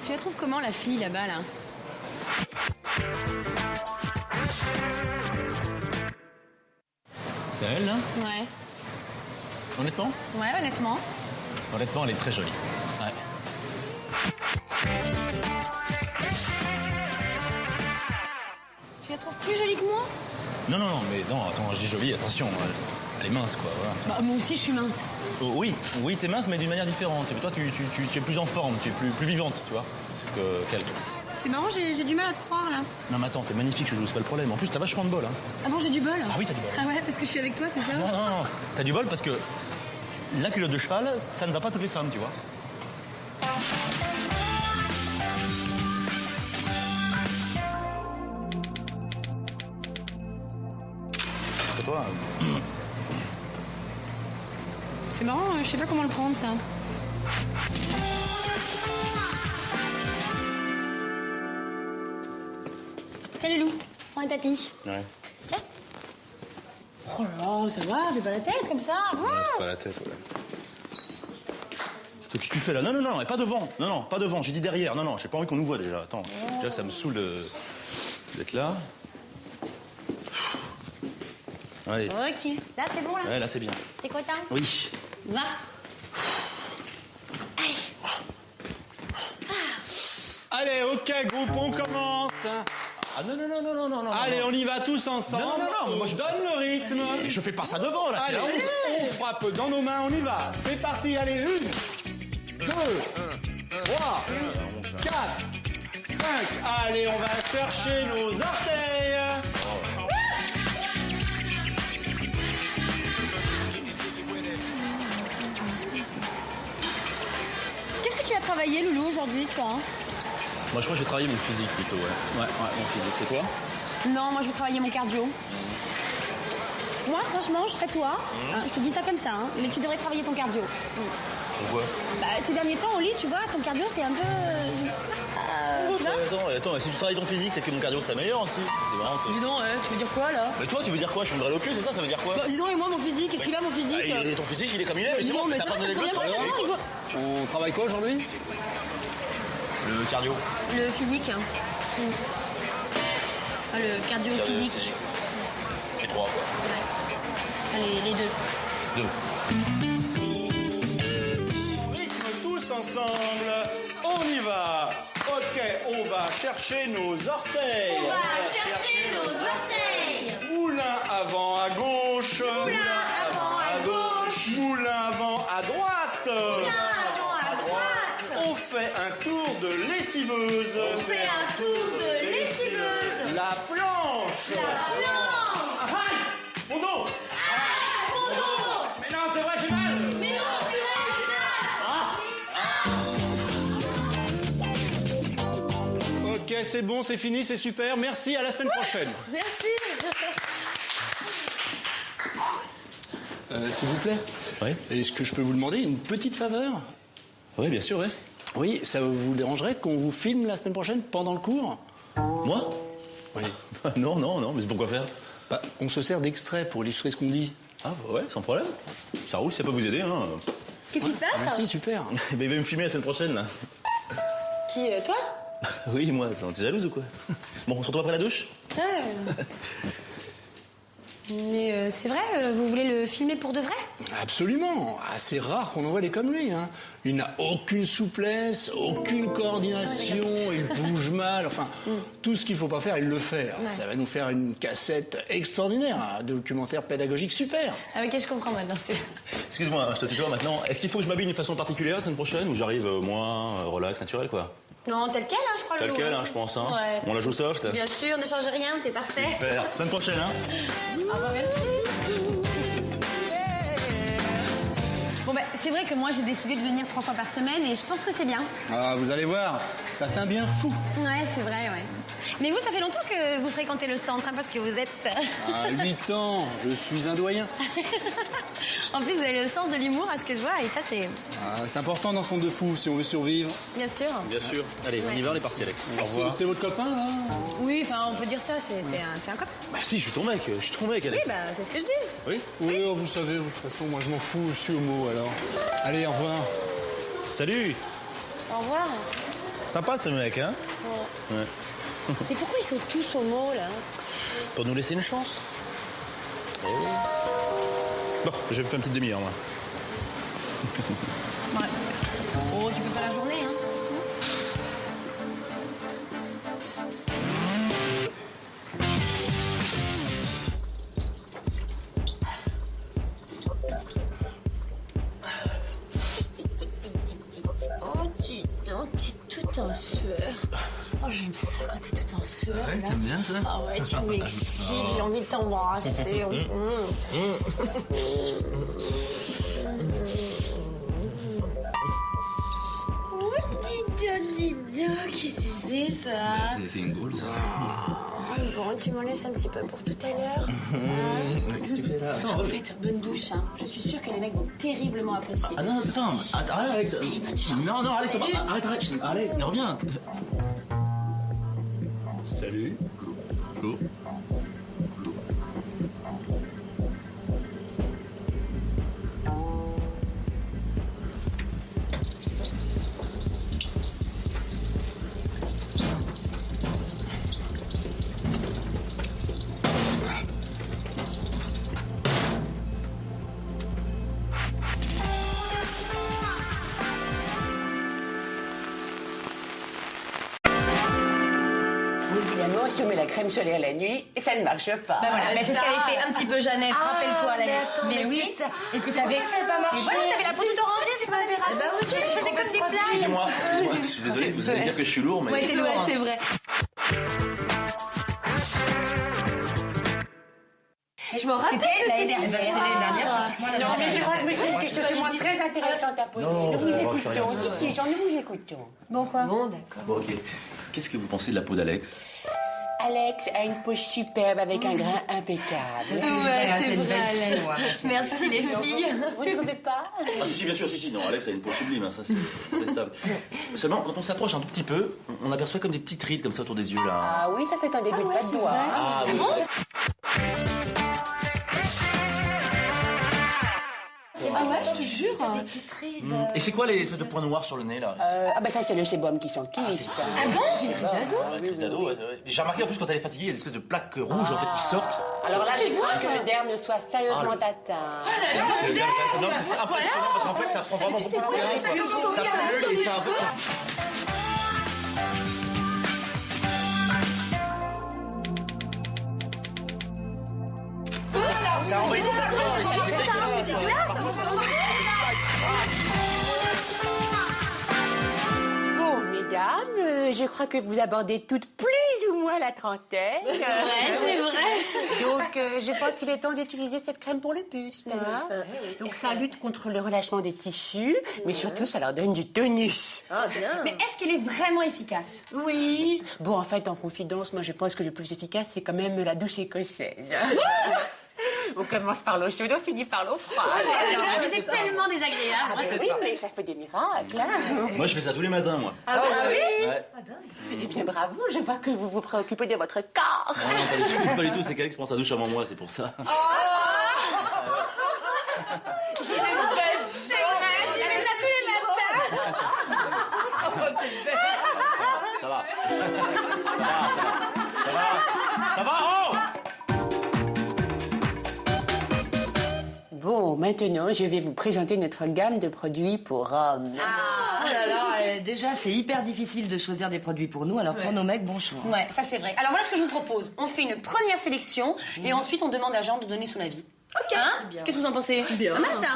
Tu la trouves comment, la fille, là-bas, là? C'est elle, là? Ouais. Honnêtement? Ouais, honnêtement. Honnêtement, elle est très jolie. Ouais. Tu la trouves plus jolie que moi? Non, mais non, attends, je dis jolie, attention. Elle est mince, quoi, voilà. Bah, moi aussi, je suis mince. Oh, oui, t'es mince, mais d'une manière différente. Toi, tu es plus en forme, tu es plus vivante, tu vois, qu'elle. C'est marrant, j'ai du mal à te croire, là. Non, mais attends, t'es magnifique, je joue, c'est pas le problème. En plus, t'as vachement de bol, hein. Ah bon, j'ai du bol? Ah oui, t'as du bol. Ah ouais, parce que je suis avec toi, c'est ça? Non, t'as du bol parce que la culotte de cheval, ça ne va pas à toutes les femmes, tu vois. C'est toi. C'est marrant, je sais pas comment le prendre, ça. Tiens, Loulou, prends un tapis. Ouais. Tiens. Oh là là, ça va, fais pas la tête comme ça. C'est pas la tête, ouais. Qu'est-ce que tu fais là? Non, et pas devant. Non, pas devant, j'ai dit derrière. Non, j'ai pas envie qu'on nous voit déjà. Attends, déjà que ça me saoule d'être là. Allez. Ok, là c'est bon, là? Ouais, là c'est bien. T'es content? Oui. Va. Allez. Allez, ok, groupe, on commence. Ah non. Allez, on y va tous ensemble. Non, moi je donne le rythme. Mais je fais pas ça devant, là, c'est Allez, la honte. on frappe dans nos mains, on y va. C'est parti, allez, 1, 2, 3, 4, 5. Allez, on va chercher nos orteils. Qu'est-ce que tu as travaillé, Loulou, aujourd'hui, toi, hein? Moi, je crois que je vais travailler mon physique plutôt, ouais. Ouais, mon physique. Et toi? Non, moi, je vais travailler mon cardio. Moi, franchement, je serais toi. Hein, je te dis ça comme ça, hein, mais tu devrais travailler ton cardio. Pourquoi? Bah, ces derniers temps, au lit, tu vois, ton cardio, c'est un peu... tu vois? Attends, si tu travailles ton physique, peut-être que mon cardio serait meilleur aussi. C'est marrant, quoi. Dis donc, tu veux dire quoi, là? Mais toi, tu veux dire quoi? Je suis une vraie locule, c'est ça? Ça veut dire quoi? Bah, dis donc, et moi, mon physique, qu'est-ce qu'il a, mon physique? Et ton physique, il est comme il est, mais Dis c'est donc, bon, mais t'as ça pas va, besoin des ça gosses, me ça va. convient pas, non, On travaille quoi aujourd'hui? Le cardio. Le physique. Ah, le cardio physique. Et 3, quoi. Ouais. Allez, les deux. 2. Rythme tous ensemble. On y va. Ok, on va chercher nos orteils. On va chercher nos orteils. Moulin avant à gauche. Moulin avant à gauche. Moulin avant à droite. Moulin avant à droite. On fait un tour de lessiveuse. On fait un tour de lessiveuse. La planche. La planche. Aïe, mon dos. Mon dos. Mais non, c'est vrai, j'ai mal. Mais non, c'est vrai, j'ai mal. Ok, c'est bon, c'est fini, c'est super. Merci, à la semaine prochaine. Merci. S'il vous plaît. Oui. Est-ce que je peux vous demander une petite faveur? Oui, bien sûr, ouais. Oui, ça vous dérangerait qu'on vous filme la semaine prochaine pendant le cours? Moi? Oui. Non, mais c'est pourquoi faire? Bah, on se sert d'extraits pour illustrer ce qu'on dit. Ah, bah ouais, sans problème. Ça roule, si ça peut vous aider, hein. Qu'est-ce qui se passe? Merci, super. Il va me filmer la semaine prochaine, là. Qui, toi? Oui, moi, t'es jalouse ou quoi? Bon, on se retrouve après la douche? Mais c'est vrai, vous voulez le filmer pour de vrai? Absolument. C'est rare qu'on en voit des comme lui. Hein. Il n'a aucune souplesse, aucune coordination, il bouge mal. Enfin, tout ce qu'il faut pas faire, il le fait. Alors, ça va nous faire une cassette extraordinaire, un documentaire pédagogique super. Ah ok, je comprends maintenant. Excuse-moi, je te tutoie maintenant. Est-ce qu'il faut que je m'habille d'une façon particulière la semaine prochaine ou j'arrive moins relax, naturel, quoi? Non, tel quel, hein, je crois, Tel Loulou. quel, hein, je pense, hein. Ouais. On la joue soft? Bien sûr, ne change rien, t'es parfait. Super. Semaine prochaine, hein. Ah bah merci. Bon bah, c'est vrai que moi j'ai décidé de venir 3 fois par semaine et je pense que c'est bien. Ah, vous allez voir, ça fait un bien fou. Ouais, c'est vrai, ouais. Mais vous, ça fait longtemps que vous fréquentez le centre, hein, parce que vous êtes... À 8 ans, je suis un doyen. En plus, vous avez le sens de l'humour, à ce que je vois, et ça, c'est... C'est important dans ce monde de fou si on veut survivre. Bien sûr. Bien sûr. Allez, on y va, on est parti, Alex. Au revoir. C'est votre copain, là? Oui, enfin, on peut dire ça, c'est un copain. Bah si, je suis ton mec, Oui, Alex. bah, c'est ce que je dis. Oui? Oui, oh, vous savez, de toute façon, moi je m'en fous, je suis homo alors. Allez, au revoir. Salut! Au revoir. Sympa ce mec, hein? Ouais. Mais pourquoi ils sont tous homo, là? Pour nous laisser une chance. Oh. Bon, je vais me faire une petite demi-heure, moi. Ouais. Oh, tu peux faire la journée, hein? Oh, dis donc, t'es tout en sueur. Oh, j'aime ça quand t'es tout en sueur. Ouais, là. t'aimes bien ça? Ah ouais, tu m'excites, j'ai envie de t'embrasser. Oh, dis donc, qu'est-ce que c'est ça? C'est une gaule, ça. Bon, tu m'en laisses un petit peu pour tout à l'heure. Qu'est-ce que tu fais là? Attends, En fait, bonne douche, hein. Je suis sûre que les mecs vont terriblement apprécier. Ah non, attends, arrête Alex. Non, Alex, arrête, allez, reviens. Salut. Bonjour. Évidemment, si on met la crème solaire la nuit, ça ne marche pas. Bah voilà, mais c'est ce qu'avait fait un petit peu Jeannette, rappelle-toi la nuit. Mais oui, Écoute, ça avait pas marché. Voilà, t'avais la peau toute orangée, tu m'avais raconté. Bah oui, tu faisais comme des plages. Excusez-moi, je suis désolé, vous allez dire que je suis lourd, mais... Ouais, t'es lourd, c'est vrai. Je me rappelle C'était l'année dernière. C'était l'année dernière. Non, mais je crois que c'est une question très intéressante à poser. Non, Nous vous c'est rien. écoutons. Si, Jean, nous vous écoutons. Bon, quoi? Bon, d'accord. Bon, ok. Qu'est-ce que vous pensez de la peau d'Alex? Alex a une peau superbe avec un grain impeccable. Ouais, c'est vrai, Alex. Merci, les filles. Vous ne trouvez pas? Ah si, bien sûr, si, non, Alex a une peau sublime, hein, ça c'est contestable. Seulement, quand on s'approche un tout petit peu, on aperçoit comme des petites rides comme ça autour des yeux, là. Ah oui, ça c'est un début de pas de doigt. Ah oui. C'est pas vrai, je te jure. Et c'est quoi les espèces de points noirs sur le nez, là? Ah bah ça c'est le sébum qui s'en quitte. c'est ça. Ah bon? Ouais, crise d'ado, ouais. J'ai remarqué en plus quand elle est fatiguée, il y a des espèces de plaques rouges en fait qui sortent. Alors là, je crains que le derme ne soit sérieusement atteint. Non, c'est impressionnant parce qu'en fait ça prend vraiment beaucoup de terrain, quoi. Ça pleut et ça en fait ça... Ça envahit tout le corps ici, c'est dégueulasse. Bon, mesdames, je crois que vous abordez toutes plus ou moins la trentaine. Ouais, c'est vrai. Donc, je pense qu'il est temps d'utiliser cette crème pour le buste. Hein. Donc, ça lutte contre le relâchement des tissus, mais surtout, ça leur donne du tonus. Ah, bien. Mais est-ce qu'elle est vraiment efficace? Oui. Bon, en fait, en confidence, moi, je pense que le plus efficace, c'est quand même la douche écossaise. On commence par l'eau chaude, on finit par l'eau froide. C'est tellement désagréable. Ah, ben oui, mais ça fait des miracles. Hein. Moi je fais ça tous les matins, moi. Ah oui? Ouais. Eh bien, bravo, je vois que vous vous préoccupez de votre corps. Non, pas du tout, c'est qu'Alex prend sa douche avant moi, c'est pour ça. C'est vrai, je fais ça tous les matins. Ça va. Ça va, oh! Bon, maintenant, je vais vous présenter notre gamme de produits pour hommes. Oh là là, déjà c'est hyper difficile de choisir des produits pour nous, alors pour nos mecs, bon choix. Ouais, ça c'est vrai. Alors voilà ce que je vous propose. On fait une première sélection et ensuite on demande à Jean de donner son avis. Ok. Hein? Qu'est-ce que vous en pensez? Bien. Ça.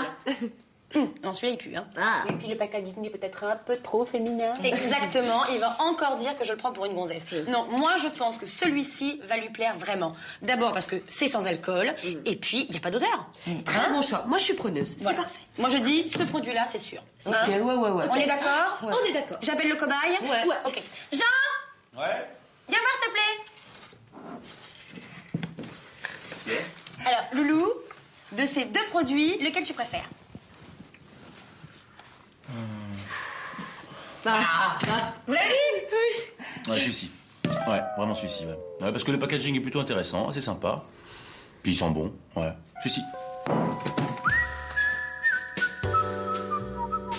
Non, celui-là il pue. Hein. Et puis le packaging est peut-être un peu trop féminin. Exactement. Il va encore dire que je le prends pour une gonzesse. Non, moi je pense que celui-ci va lui plaire vraiment. D'abord parce que c'est sans alcool et puis il n'y a pas d'odeur. Très bon choix. Moi je suis preneuse. Voilà. C'est parfait. Moi je dis, ce produit-là, c'est sûr. Ok, Hein? ouais. On est d'accord? Ouais. On est d'accord. J'appelle le cobaye? Ouais. Ok. Jean! Ouais. Viens voir, s'il te plaît. Alors, Loulou, de ces deux produits, lequel tu préfères? Vous l'avez vu? Oui. Ouais, celui-ci. Ouais, vraiment celui-ci, ouais. Ouais, parce que le packaging est plutôt intéressant, c'est sympa. Puis il sent bon, ouais. Celui-ci.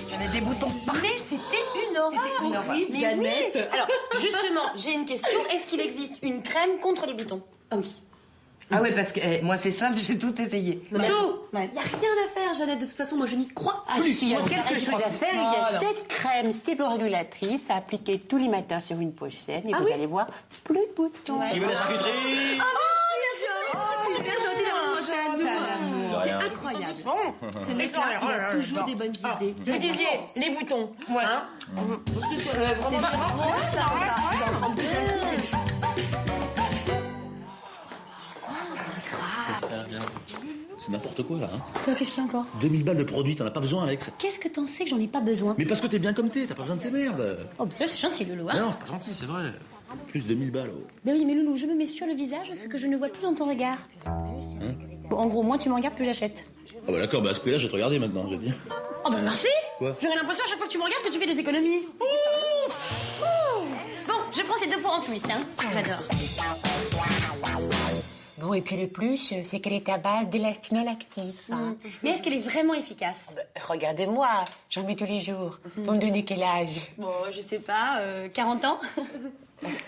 Tu en es des boutons. Mais c'était une horreur. horreur. Mais oui. Alors, justement, j'ai une question. Est-ce qu'il existe une crème contre les boutons? Ah oui. Ah ouais, parce que moi, c'est simple, j'ai tout essayé. Tout. Il n'y a rien à faire, Jeannette. De toute façon, moi, je n'y crois Ah plus. si, il y a Moi, quelque chose à faire. Il y a Voilà. cette crème séborégulatrice à appliquer tous les matins sur une pochette et Ah vous oui allez voir plus de boutons. Qui veut la charcuterie? C'est bien gentil d'avoir pensé à nous. C'est incroyable. Ce mec-là, il a toujours des bonnes idées. Vous disiez les boutons. Ouais. Hein C'est n'importe quoi, là. Hein. Quoi, qu'est-ce qu'il y a encore? 2000 balles de produits, t'en as pas besoin, Alex. Qu'est-ce que t'en sais que j'en ai pas besoin? Mais parce que t'es bien comme t'es, t'as pas besoin de ces merdes. Oh, ça c'est gentil, Loulou. Hein? Non, c'est pas gentil, c'est vrai. Plus 2000 balles. Oh. Ben oui, mais Loulou, je me mets sur le visage ce que je ne vois plus dans ton regard. Bon, en gros, moins tu me regardes, plus j'achète. Ah bah d'accord, bah à ce prix-là, je vais te regarder maintenant, je veux dire. Oh, ben merci. Quoi? J'aurais l'impression à chaque fois que tu me regardes que tu fais des économies. Bon, je prends ces 2 pour en plus, hein. J'adore. Bon, et puis le plus, c'est qu'elle est à base d'élastinol actif. Hein. Mais est-ce qu'elle est vraiment efficace? Regardez-moi, j'en mets tous les jours. Vous me donnez quel âge? Bon, je sais pas, 40 ans?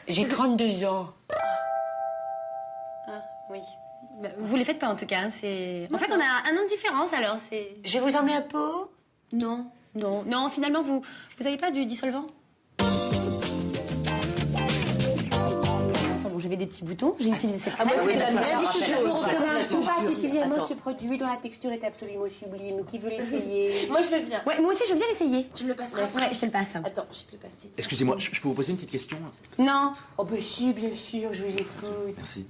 J'ai 32 ans. Ah, oui. Bah, vous les faites pas en tout cas, hein, c'est... En fait, on a un an de différence, alors c'est... Je vous en mets un pot? Non, finalement, vous avez pas du dissolvant? Bon, j'avais des petits boutons, j'ai utilisé cette crème. oui, c'est je la meilleure. vous recommande tout particulièrement ce produit dont la texture est absolument sublime. Qui veut l'essayer? Moi, je veux bien. Ouais, moi aussi, je veux bien l'essayer. Tu me le passeras? Ouais, je te le passe. Attends, je te le passe. Excusez-moi, je peux vous poser une petite question? Non. Oh, bah si, bien sûr, je vous écoute. Merci.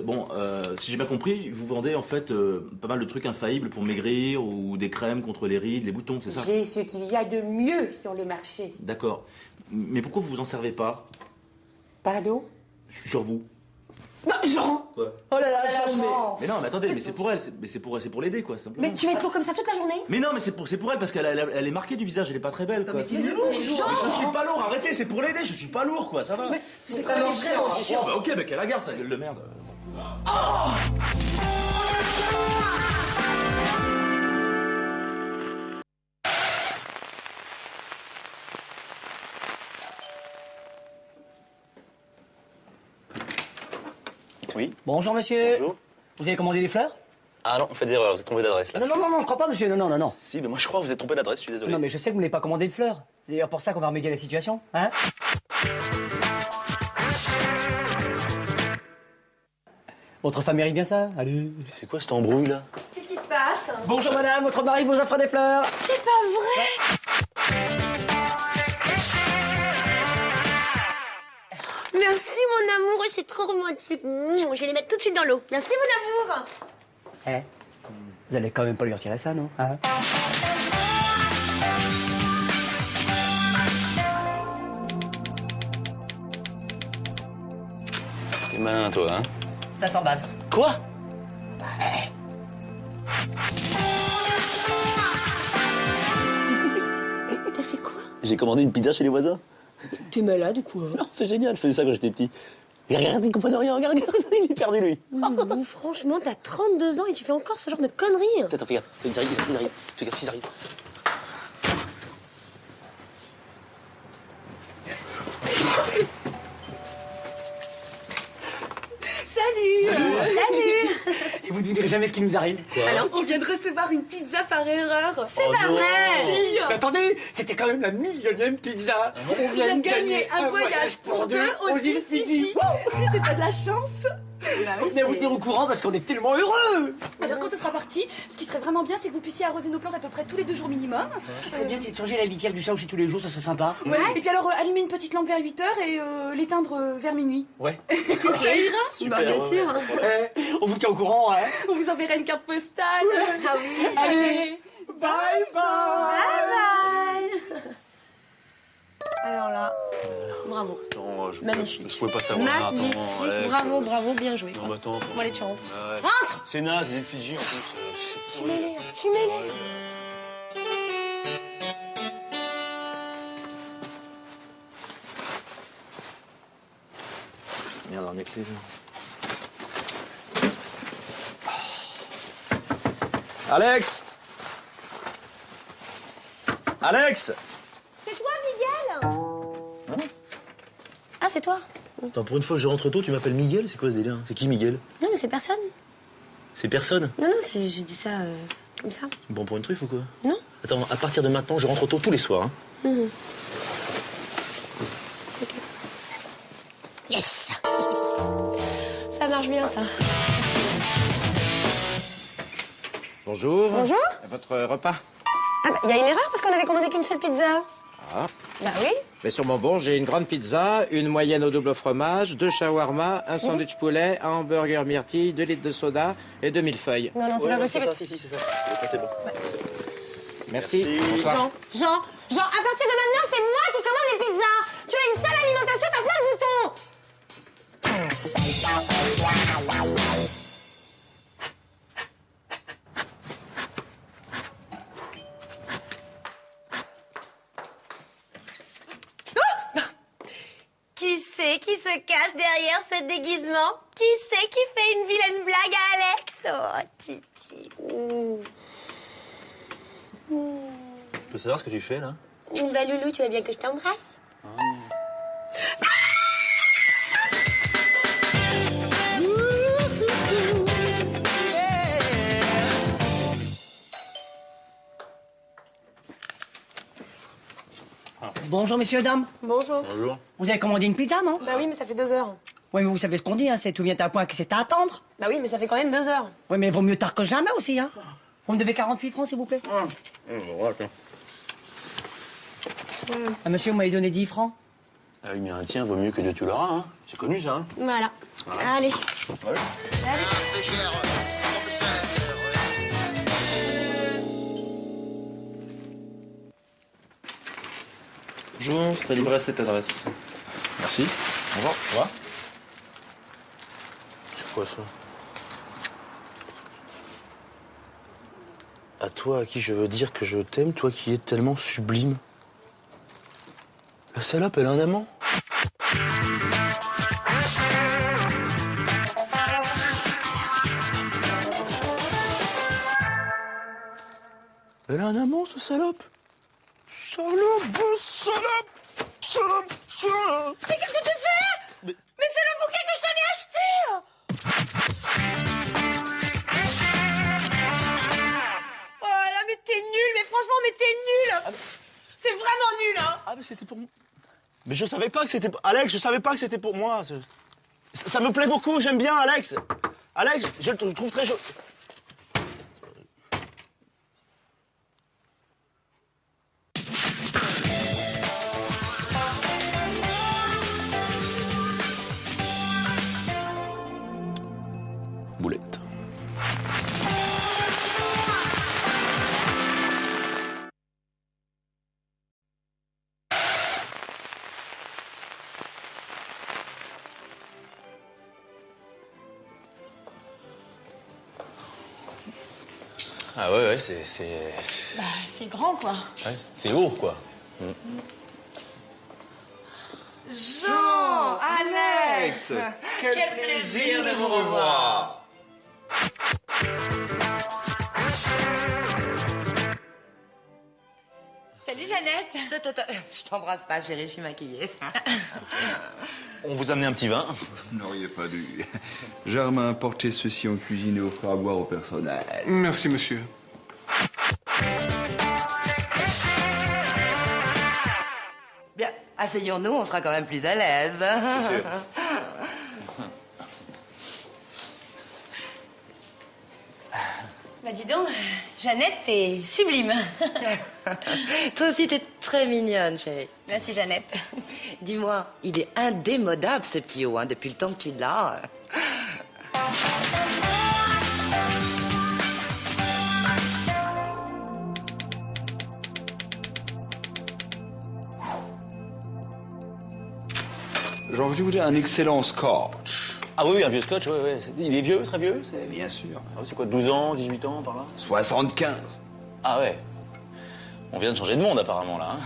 Bon, si j'ai bien compris, vous vendez en fait pas mal de trucs infaillibles pour maigrir ou des crèmes contre les rides, les boutons, c'est ça? J'ai ce qu'il y a de mieux sur le marché. D'accord. Mais pourquoi vous vous en servez pas? Pardon? Sur vous? Jean. Quoi? Oh là là, Jean. Mais non, mais attendez, mais c'est pour elle, c'est pour l'aider, quoi, simplement. Mais tu vas être lourd comme ça toute la journée? Mais non, mais c'est pour elle parce qu'elle elle est marquée du visage, elle est pas très belle, quoi. t'es lourd, Je suis pas lourd, arrêtez, c'est pour l'aider, je suis pas lourd, quoi, ça va. C'est vraiment chiant. Oh, bah ok, mais qu'elle la garde, sa gueule de merde. Oui. Bonjour monsieur. Bonjour. Vous avez commandé des fleurs? Ah non, vous faites des erreurs, vous êtes trompé d'adresse là. Non, je crois pas monsieur, non. Si, mais moi je crois que vous êtes trompé d'adresse, je suis désolé. Non mais je sais que vous n'avez pas commandé de fleurs. C'est d'ailleurs pour ça qu'on va remédier à la situation, hein? Votre femme mérite bien ça? Allez. C'est quoi cette embrouille là? Qu'est-ce qui se passe? Bonjour madame, votre mari vous offre des fleurs. C'est pas vrai! Merci, mon amour, c'est trop romantique. Je vais les mettre tout de suite dans l'eau. Merci, mon amour. Eh, vous allez quand même pas lui retirer ça, non? Hein? T'es malin toi, hein? 500 balles. Quoi? T'as fait quoi? J'ai commandé une pizza chez les voisins. T'es malade ou quoi? Non, c'est génial, je faisais ça quand j'étais petit. Et regarde, il comprend rien, regarde, il est perdu lui. Franchement, t'as 32 ans et tu fais encore ce genre de conneries. Attends, fais gaffe, ils arrivent. Fais gaffe, ils arrivent. Salut. Et vous ne direz jamais ce qui nous arrive. Alors, on vient de recevoir une pizza par erreur. C'est Oh pas non. vrai. Si. Mais attendez, c'était quand même la millionième pizza. On On vient de gagner un voyage pour deux aux îles Fidji. Si c'est pas de la chance. Venez vous tenir au courant parce qu'on est tellement heureux. Alors quand ce sera parti, ce qui serait vraiment bien, c'est que vous puissiez arroser nos plantes à peu près tous les 2 jours minimum. Ce qui serait bien, c'est de changer la litière du chat aussi tous les jours, ça serait sympa. Ouais. Et puis alors allumer une petite lampe vers 8h et l'éteindre vers minuit. Ouais. Ça ira. Super, bien sûr. On vous tient au courant, hein. On vous enverra une carte postale. Ah oui. Allez, bye bye. Alors là, bravo. Non, je Magnifique. pouvais pas savoir. Magnifique. Attends, Alex. Bravo, bien joué. Non, mais attends. Bon, allez, tu rentres. Ouais. Rentre. C'est naze, les Fidji en plus. Je suis mêlée. Merde, on est clés. Alex! Alex! C'est toi, Miguel? Ah, c'est toi? Attends, pour une fois que je rentre tôt, tu m'appelles Miguel? C'est quoi ce délire? C'est qui Miguel? Non, mais c'est personne. C'est personne? Non, je dis ça comme ça. Bon pour une truffe ou quoi? Non. Attends, à partir de maintenant, je rentre tôt tous les soirs. Hein. Ok. Yes. Ça marche bien, ça. Bonjour. Bonjour. Votre repas? Ah, bah, y a une erreur parce qu'on avait commandé qu'une seule pizza. Ah. Bah oui. Mais sur mon bon, j'ai une grande pizza, une moyenne au double fromage, 2 shawarma, un sandwich poulet, un hamburger myrtille, 2 litres de soda et 2 millefeuilles. Non, c'est pas possible. C'est ça, si, c'est ça. Le pâté bon. Merci. Bonsoir. Jean, à partir de maintenant, c'est moi qui commande les pizzas. Tu as une seule alimentation, t'as plein de boutons. Qui c'est qui se cache derrière ce déguisement? Qui c'est qui fait une vilaine blague à Alex? Oh, Titi. Je peux savoir ce que tu fais, là? Bah, Loulou, tu veux bien que je t'embrasse? Bonjour, messieurs, dames. Bonjour. Bonjour. Vous avez commandé une pizza, non? Bah oui, mais ça fait 2 heures. Oui, mais vous savez ce qu'on dit, hein, c'est tout vient à point que c'est à attendre. Bah oui, mais ça fait quand même 2 heures. Oui, mais vaut mieux tard que jamais aussi, hein. Vous me devez 48 francs, s'il vous plaît. Ah, monsieur, vous m'avez donné 10 francs. Ah oui, mais un tien vaut mieux que 2 tu l'auras, hein. C'est connu, ça, hein. Voilà. Allez. Ouais. Bonjour, c'est livré à cette adresse. Merci. Au revoir. Au revoir. C'est quoi, ça? À toi, à qui je veux dire que je t'aime, toi qui es tellement sublime. La salope, elle a un amant. Elle a un amant, ce salope. Salope. Mais qu'est-ce que tu fais? Mais c'est le bouquet que je t'avais acheté. Oh là, mais t'es nul, mais franchement, mais t'es nul. T'es vraiment nul, hein. Ah, mais c'était pour moi. Mais je savais pas que c'était... Alex, je savais pas que c'était pour moi. Ça me plaît beaucoup, j'aime bien Alex. Alex, je le trouve très joli. Boulette. Ah ouais, c'est... Bah, c'est grand, quoi. Ouais, c'est haut, quoi. Jean, Alex, quel plaisir de vous revoir. Salut, Jeannette. Je t'embrasse pas, chérie, je suis maquillée. On vous a amené un petit vin. Vous n'auriez pas dû. Germain a porté ceci en cuisine et offert à boire au personnel. Merci, monsieur. Bien, asseyons-nous, on sera quand même plus à l'aise. C'est sûr. Bah dis donc, Jeannette, t'es sublime. Toi aussi, t'es très mignonne, chérie. Merci, Jeannette. Dis-moi, il est indémodable, ce petit haut, hein, depuis le temps que tu l'as. J'en veux vous dire un excellent scotch. Ah oui, un vieux scotch, ouais. Il est vieux, très vieux. Bien sûr. Ah, c'est quoi, 12 ans, 18 ans, par là? 75. Ah ouais. On vient de changer de monde, apparemment, là.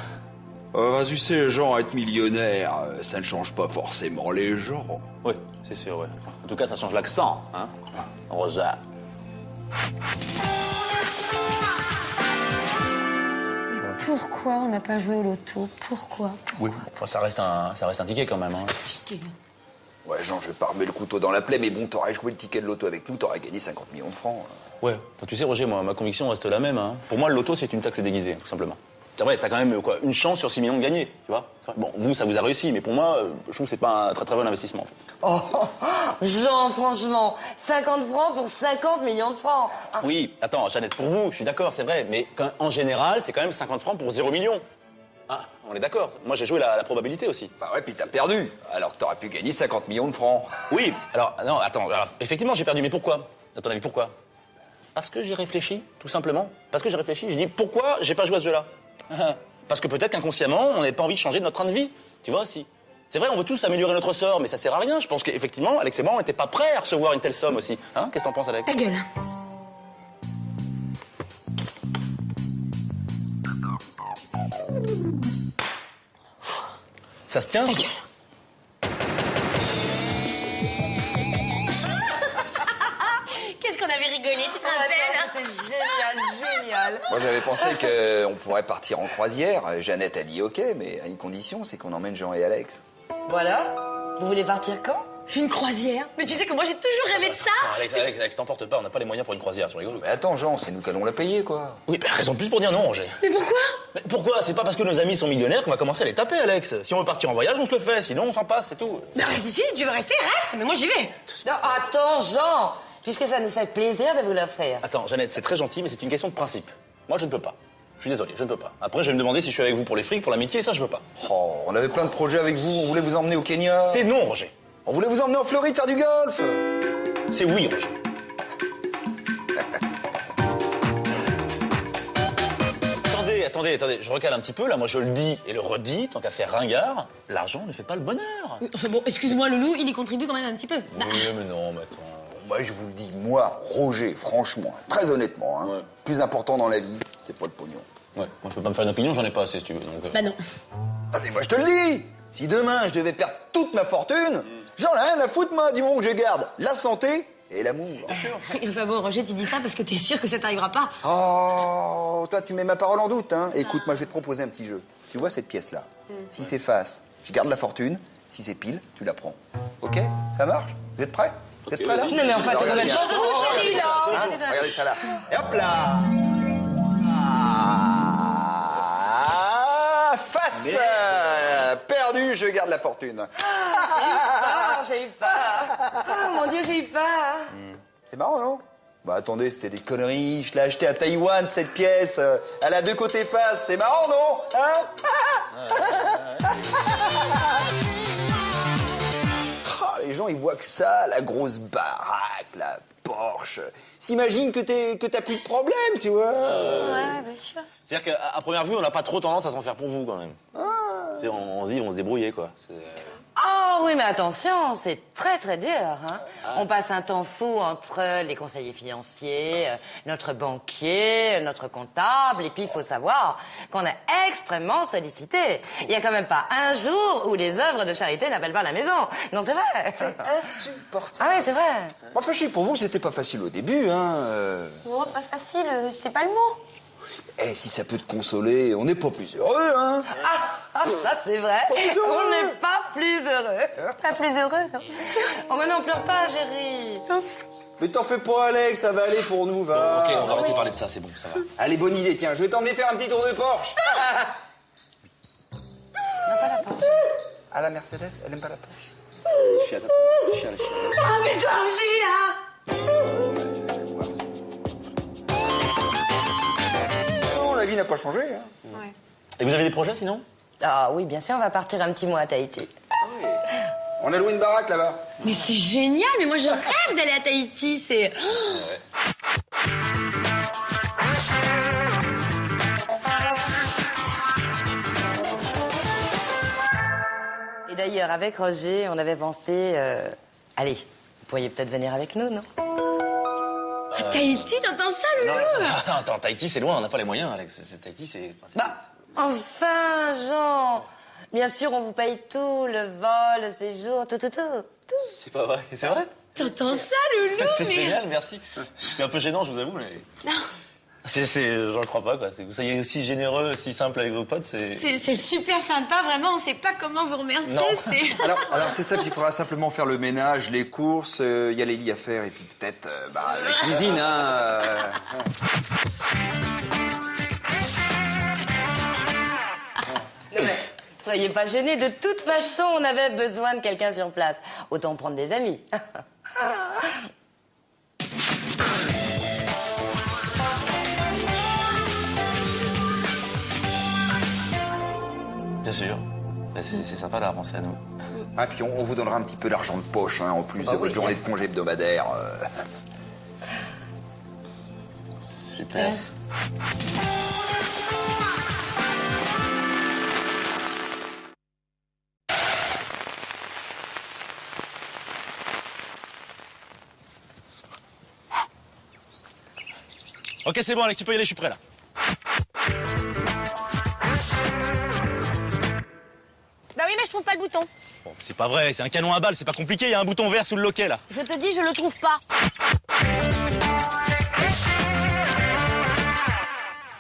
Hein. Tu sais, genre, être millionnaire, ça ne change pas forcément les gens. Oui, c'est sûr, ouais. En tout cas, ça change l'accent, hein. Rosa. pourquoi on n'a pas joué au loto? Pourquoi? Oui, enfin, ça reste un ticket quand même. Hein. Ticket. Ouais, Jean, je vais pas remettre le couteau dans la plaie, mais bon, t'aurais joué le ticket de loto avec nous, t'aurais gagné 50 millions de francs. Ouais, enfin, tu sais, Roger, moi, ma conviction reste la même. Hein. Pour moi, le loto, c'est une taxe déguisée, tout simplement. C'est vrai, t'as quand même quoi, une chance sur 6 millions de gagner, tu vois. Bon, vous, ça vous a réussi, mais pour moi, je trouve que c'est pas un très très bon investissement. En fait. Oh, Jean, franchement, 50 francs pour 50 millions de francs. Ah. Oui, attends, Jeannette, pour vous, je suis d'accord, c'est vrai, mais en général, c'est quand même 50 francs pour 0 million. Ah, on est d'accord. Moi, j'ai joué la probabilité aussi. Bah ouais, puis t'as perdu, alors que t'aurais pu gagner 50 millions de francs. Oui, alors, non, attends, alors, effectivement, j'ai perdu, mais pourquoi? À ton avis, pourquoi? Parce que j'ai réfléchi, tout simplement. Parce que j'ai réfléchi, je dis, pourquoi j'ai pas joué à ce jeu-là? Parce que peut-être qu'inconsciemment, on n'avait pas envie de changer de notre train de vie. Tu vois, aussi. C'est vrai, on veut tous améliorer notre sort, mais ça sert à rien. Je pense qu'effectivement, Alex et moi, on n'était pas prêts à recevoir une telle somme aussi. Hein? Qu'est-ce que t'en penses, Alex? Ta gueule. Ça se tient? Ta gueule. Qu'est-ce qu'on avait rigolé, tu te rappelles? C'était génial. Moi, j'avais pensé qu'on pourrait partir en croisière. Jeannette a dit OK, mais à une condition, c'est qu'on emmène Jean et Alex. Voilà. Vous voulez partir quand? Une croisière? Mais tu sais que moi, j'ai toujours rêvé de ça. Non, Alex, t'emporte pas, on n'a pas les moyens pour une croisière, tu rigoles? Mais attends, Jean, c'est nous qui allons la payer, quoi. Oui, mais raison de plus pour dire non, Roger. Mais pourquoi? Mais pourquoi? C'est pas parce que nos amis sont millionnaires qu'on va commencer à les taper, Alex. Si on veut partir en voyage, on se le fait, sinon on s'en passe, c'est tout. Mais reste ici, si tu veux rester, reste. Mais moi, j'y vais. Non, attends, Jean, puisque ça nous fait plaisir de vous l'offrir. Attends, Jeannette, c'est très gentil, mais c'est une question de principe. Moi, je ne peux pas. Je suis désolé, je ne peux pas. Après, je vais me demander si je suis avec vous pour les frics, pour l'amitié, et ça, je veux pas. Oh, on avait plein de projets avec vous, on voulait vous emmener au Kenya. C'est non, Roger. On voulait vous emmener en Floride faire du golf. C'est oui, Roger. Attendez, je recale un petit peu, là, moi je le dis et le redis, tant qu'à faire ringard, l'argent ne fait pas le bonheur. Enfin bon, excuse-moi, Loulou, il y contribue quand même un petit peu. Oui, mais non, mais attends. Moi, je vous le dis, moi, Roger, franchement, très honnêtement, hein, plus important dans la vie, c'est pas le pognon. Ouais, moi je peux pas me faire une opinion, j'en ai pas assez si tu veux. Donc, Bah non. Ah mais moi je te le dis, si demain je devais perdre toute ma fortune, j'en ai rien à foutre moi, du moment que je garde la santé et l'amour. Enfin bon, Roger, tu dis ça parce que t'es sûr que ça t'arrivera pas. Oh, toi tu mets ma parole en doute, hein. Écoute, moi je vais te proposer un petit jeu. Tu vois cette pièce-là? Si c'est face, je garde la fortune. Si c'est pile, tu la prends. Ok? Ça marche? Vous êtes prêts? Vous êtes prêts là? Non mais enfin, t'es quand même pas de vous, chérie, là. Regardez ça là. Et hop là! Face! Perdu, je garde la fortune. J'ai eu peur. Oh mon Dieu, j'ai eu peur. C'est marrant, non? Bah attendez, c'était des conneries. Je l'ai acheté à Taïwan, cette pièce. Elle a deux côtés face. C'est marrant, non? Hein? Oh, les gens, ils voient que ça, la grosse baraque, la Porsche. S'imaginent que t'as plus de problème, tu vois. Ouais, bien sûr. c'est-à-dire qu'à première vue, on n'a pas trop tendance à s'en faire pour vous quand même. Tu sais, on se dit, on se débrouiller quoi. Oh oui, mais attention, c'est très très dur. Hein. On passe un temps fou entre les conseillers financiers, notre banquier, notre comptable, et puis il faut savoir qu'on est extrêmement sollicité. Il n'y a quand même pas un jour où les œuvres de charité n'appellent pas à la maison. Non, c'est vrai. C'est insupportable. Ah oui, c'est vrai. Enfin, je sais, pour vous, c'était pas facile au début, hein. Oh, pas facile, c'est pas le mot. Eh, si ça peut te consoler, on n'est pas plus heureux, hein. Ça c'est vrai. On n'est pas plus heureux. Pas plus heureux, non? Oh mais non, pleure pas, chérie. Mais t'en fais pas, Alex, ça va aller pour nous, va. Bon, ok, on va arrêter de parler de ça, c'est bon, ça va. Allez, bonne idée, tiens, je vais t'emmener faire un petit tour de Porsche. Non, pas la Porsche. Ah, la Mercedes, elle aime pas la Porsche. Ah, mais toi aussi, là! Non, la vie n'a pas changé, hein. Ouais. Et vous avez des projets sinon? Ah oui, bien sûr, on va partir un petit mois à Tahiti. On a loué une baraque là-bas. Mais c'est génial, mais moi je rêve d'aller à Tahiti, c'est... Et d'ailleurs, avec Roger, on avait pensé... Allez, vous pourriez peut-être venir avec nous, non? À Tahiti, t'entends ça, Loulou? Non, attends, Tahiti c'est loin, on n'a pas les moyens, Alex. Tahiti c'est... Bah, enfin, Jean. Bien sûr, on vous paye tout, le vol, le séjour, tout. C'est pas vrai, c'est vrai? T'entends ça, Loulou? C'est génial, merci. C'est un peu gênant, je vous avoue, mais... Non. Je ne crois pas, quoi. Vous soyez aussi généreux, si simple avec vos potes, C'est super sympa, vraiment. On sait pas comment vous remercier. Non. Alors c'est ça, puis il faudra simplement faire le ménage, les courses, il y a les lits à faire, et puis peut-être la cuisine, hein. Soyez pas gênés, de toute façon, on avait besoin de quelqu'un sur place. Autant prendre des amis. Bien sûr. C'est sympa d'avoir pensé à nous. Ah, puis on vous donnera un petit peu d'argent de poche, hein, en plus de votre journée de congé hebdomadaire. Super. Ok, c'est bon, Alex, tu peux y aller, je suis prêt là. Bah oui, mais je trouve pas le bouton. Bon, c'est pas vrai, c'est un canon à balles, c'est pas compliqué, il y a un bouton vert sous le loquet là. Je te dis, je le trouve pas.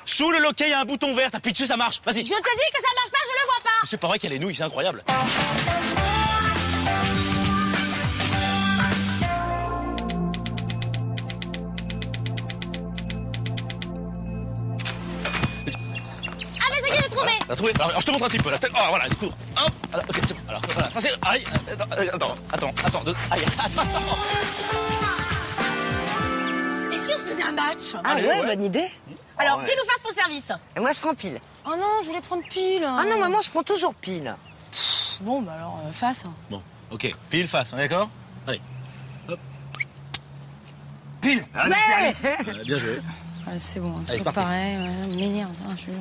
Sous le loquet, il y a un bouton vert, t'appuies dessus, ça marche, vas-y. Je te dis que ça marche pas, je le vois pas. C'est pas vrai qu'il y a les nouilles, c'est incroyable. Ah, mais c'est qu'il l'a trouvé. T'as trouvé? Alors, je te montre un petit peu, la tête. Oh, voilà, du coup. Hop, alors, ok, c'est bon. Alors, voilà, ça c'est. Aïe, attends. Aïe, attends. Et si on se faisait un match? Ah ouais, bonne idée. Alors, pile ou face pour le service? Et moi, je prends pile. Oh non, je voulais prendre pile. Ah non, moi, je prends toujours pile. Bon, bah alors, face. Bon, ok, pile face, on est d'accord? Allez. Hop. Pile. Bien joué. C'est bon, Allez, toujours c'est parti. pareil. M'énerve, ça, je suis là.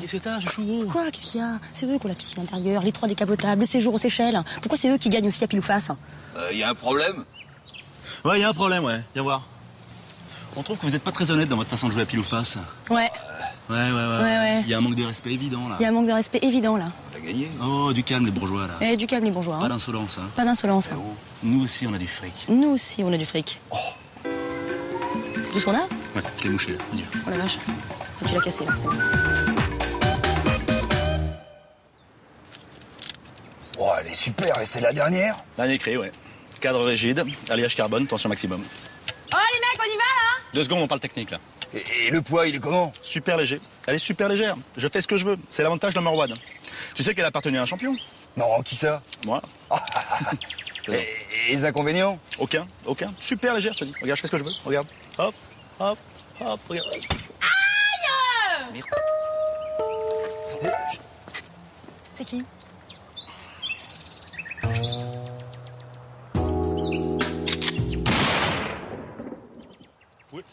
Qu'est-ce que t'as, je chou? Quoi? Qu'est-ce qu'il y a? C'est eux qui ont la piscine intérieure, les 3 décapotables, le séjour aux Seychelles. Pourquoi c'est eux qui gagnent aussi à pile ou face? Y a un problème? Ouais, il y a un problème, ouais. Viens voir. On trouve que vous êtes pas très honnête dans votre façon de jouer à pile ou face. Ouais. Ouais. Il y a un manque de respect évident là. Il y a un manque de respect évident là. On a gagné. Oh, du calme les bourgeois là. Et du calme les bourgeois. Pas Hein. d'insolence, hein. Pas d'insolence. Nous aussi, on a du fric. Nous aussi, on a du fric. C'est tout ce qu'on a? Ouais, je l'ai mouché là. On y va. Oh la vache. Ah, tu l'as cassé là, c'est bon. Oh, elle est super, et c'est la dernière. Dernier cri, ouais. Cadre rigide, alliage carbone, tension maximum. Oh les mecs, on y va là? 2 secondes, on parle technique là. Et le poids, il est comment? Super léger. Elle est super légère. Je fais ce que je veux. C'est l'avantage de number one. Tu sais qu'elle appartenait à un champion? Non, qui ça? Moi. Et les inconvénients? Aucun. Super légère, je te dis. Regarde, je fais ce que je veux. Regarde. Hop, regarde. Aïe! C'est qui? Oui.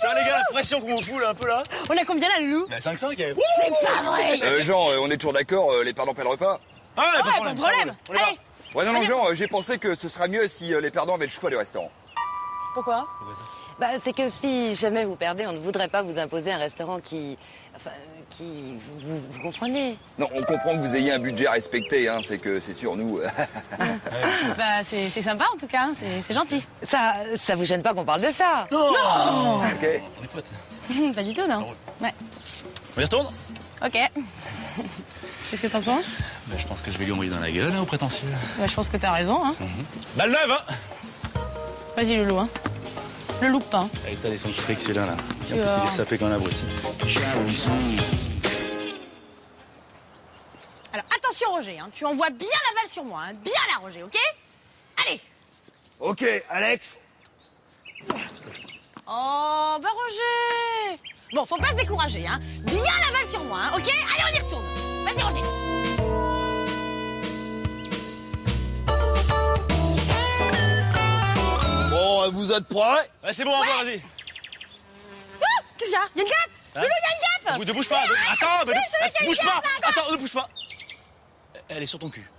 Ça les gars, la pression qu'on vous fout là, un peu là. On a combien là, Loulou? 5-5. C'est pas vrai! Jean, on est toujours d'accord, les perdants perdent le repas? Ah ouais, Pas de problème. On y va. Allez! Ouais, non, Jean, j'ai pensé que ce serait mieux si les perdants avaient le choix du restaurant. Pourquoi? Bah, c'est que si jamais vous perdez, on ne voudrait pas vous imposer un restaurant qui... Enfin, vous comprenez? Non, on comprend que vous ayez un budget à respecter, hein, c'est que c'est sûr, nous... Bah, c'est sympa en tout cas, hein, c'est gentil. Ça vous gêne pas qu'on parle de ça? Non! Ok. On est potes. Pas du tout, non? Ouais. On y retourne? Ok. Qu'est-ce que t'en penses? Bah, je pense que je vais lui envoyer dans la gueule, hein, au prétentieux. Bah, je pense que t'as raison, hein. Balle neuve, hein. Vas-y, Loulou, hein. Le loupe pas. Hein. Avec t'as des sons de fric celui-là, là. Et en Tu plus, il vois. est sapé comme un abruti. Alors, attention, Roger, hein. Tu envoies bien la balle sur moi, hein. Bien là, Roger, ok? Allez! Ok, Alex. Oh, bah, Roger! Bon, faut pas se décourager, hein. Bien la balle sur moi, hein, ok? Allez, on y retourne. Vas-y, Roger. Bon, vous êtes prêts? Ouais, c'est bon, au revoir, vas-y. Ah, qu'est-ce qu'il y a? Il y a une gap! Hein? Loulou, il y a une gap! Ne bouge pas. Attends, celui qui a une bouge gap, pas. là, encore. Attends, ne bouge pas. Elle est sur ton cul.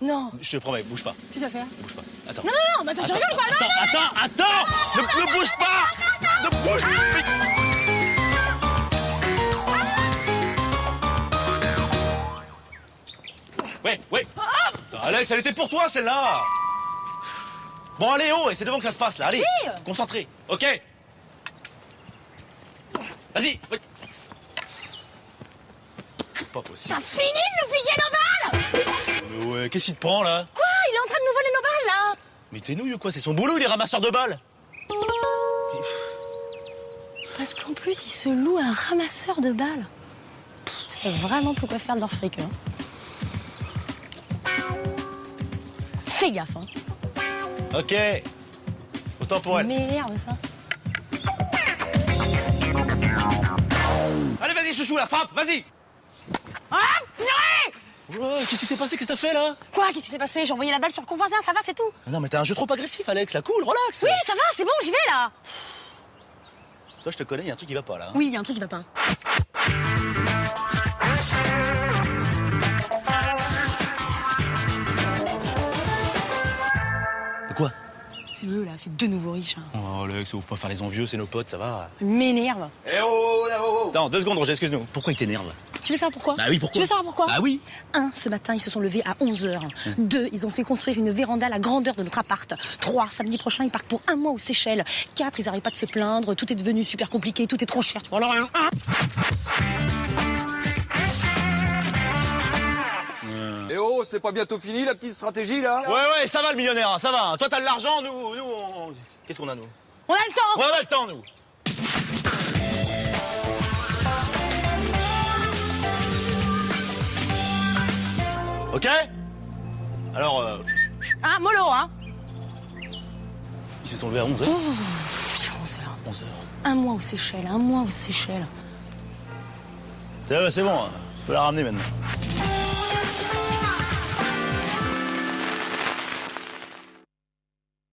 Non. Je te promets, bouge pas. Qu'est-ce que tu vas faire? Bouge pas. Attends. Non, mais attends, tu rigoles, quoi? Non, Attends. Ne bouge pas. Ne bouge pas. Ouais. Attends, Alex, elle était pour toi, celle-là. Bon, allez, oh, et c'est devant que ça se passe, là. Allez, Oui. concentré. OK. Vas-y. Oui. C'est pas possible. T'as fini de nous piquer nos balles? Mais ouais, qu'est-ce qu'il te prend, là? Quoi? Il est en train de nous voler nos balles, là? Mais t'es nouille ou quoi? C'est son boulot, il est ramasseur de balles. Parce qu'en plus, il se loue un ramasseur de balles. C'est vraiment plus quoi faire de leur fric, hein. Fais gaffe, hein. OK. Autant pour elle. M'énerve, ça. Allez, vas-y, chouchou, la frappe, vas-y. Ah, purée! Ouais, qu'est-ce qui s'est passé? Qu'est-ce que t'as fait, là? Quoi? Qu'est-ce qui s'est passé? J'ai envoyé la balle sur le convoisin, ça va, c'est tout. Ah non, mais t'as un jeu trop agressif, Alex, là, cool, relax. Oui, ça va, c'est bon, j'y vais, là. Toi, je te connais, il y a un truc qui va pas, là. Hein. Oui, il y a un truc qui va pas. Quoi? C'est eux, là, c'est deux nouveaux riches. Hein. Oh, Alex, ouvre pas faire les envieux, c'est nos potes, ça va. Ils m'énervent. Eh oh, là, oh, oh. Attends, 2 secondes, Roger, excuse-nous. Pourquoi il t'énerve? Tu veux savoir pourquoi? Bah oui, pourquoi? Tu veux savoir pourquoi? Bah oui. 1, ce matin, ils se sont levés à 11h. 2, ils ont fait construire une véranda à la grandeur de notre appart. 3, samedi prochain, ils partent pour 1 mois aux Seychelles. 4, ils n'arrêtent pas de se plaindre. Tout est devenu super compliqué, tout est trop cher. Tu vois, alors, Eh oh, c'est pas bientôt fini la petite stratégie là? Ouais, ça va le millionnaire, hein, ça va. Toi, t'as de l'argent, nous, on... Qu'est-ce qu'on a, nous? On a le temps! Ouais, on a le temps, nous. OK? Alors, Ah, mollo, hein? ils se sont levés à 11h. 11h. 11h. 1 mois aux Seychelles, 1 mois aux Seychelles. C'est bon, hein. Je peux la ramener maintenant.